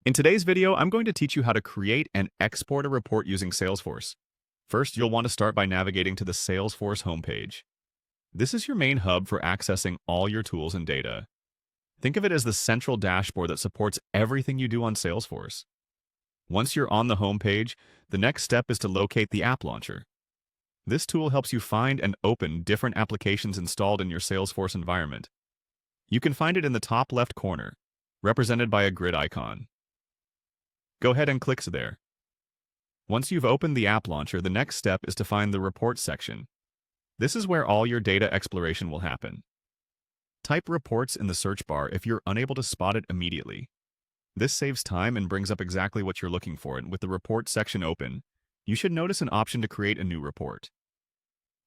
In today's video, I'm going to teach you how to create and export a report using Salesforce. First, you'll want to start by navigating to the Salesforce homepage. This is your main hub for accessing all your tools and data. Think of it as the central dashboard that supports everything you do on Salesforce. Once you're on the homepage, the next step is to locate the app launcher. This tool helps you find and open different applications installed in your Salesforce environment. You can find it in the top left corner, represented by a grid icon. Go ahead and click there. Once you've opened the app launcher, the next step is to find the Reports section. This is where all your data exploration will happen. Type Reports in the search bar if you're unable to spot it immediately. This saves time and brings up exactly what you're looking for, and with the Reports section open, you should notice an option to create a new report.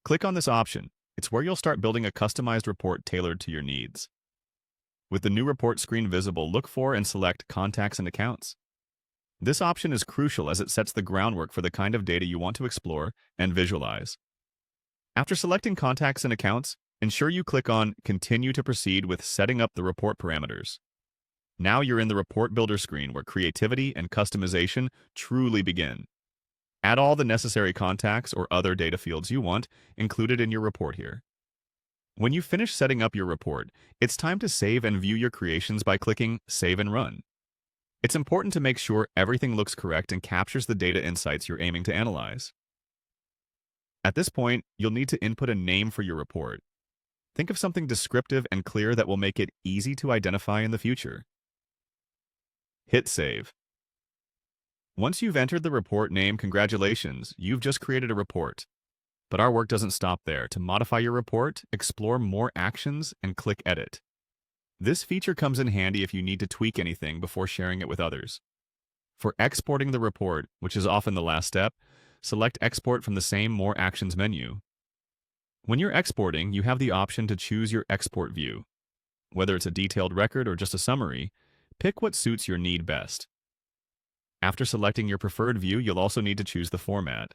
Click on this option. It's where you'll start building a customized report tailored to your needs. With the new report screen visible, look for and select Contacts and Accounts. This option is crucial as it sets the groundwork for the kind of data you want to explore and visualize. After selecting Contacts and Accounts, ensure you click on Continue to proceed with setting up the report parameters. Now you're in the Report Builder screen where creativity and customization truly begin. Add all the necessary contacts or other data fields you want included in your report here. When you finish setting up your report, it's time to save and view your creations by clicking Save and Run. It's important to make sure everything looks correct and captures the data insights you're aiming to analyze. At this point, you'll need to input a name for your report. Think of something descriptive and clear that will make it easy to identify in the future. Hit Save. Once you've entered the report name, congratulations, you've just created a report. But our work doesn't stop there. To modify your report, explore more actions and click Edit. This feature comes in handy if you need to tweak anything before sharing it with others. For exporting the report, which is often the last step, select Export from the same More Actions menu. When you're exporting, you have the option to choose your export view. Whether it's a detailed record or just a summary, pick what suits your need best. After selecting your preferred view, you'll also need to choose the format.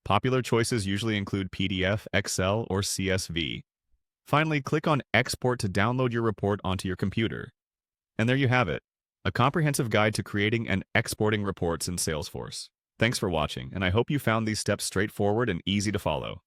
Popular choices usually include PDF, Excel, or CSV. Finally, click on Export to download your report onto your computer. And there you have it, a comprehensive guide to creating and exporting reports in Salesforce. Thanks for watching, and I hope you found these steps straightforward and easy to follow.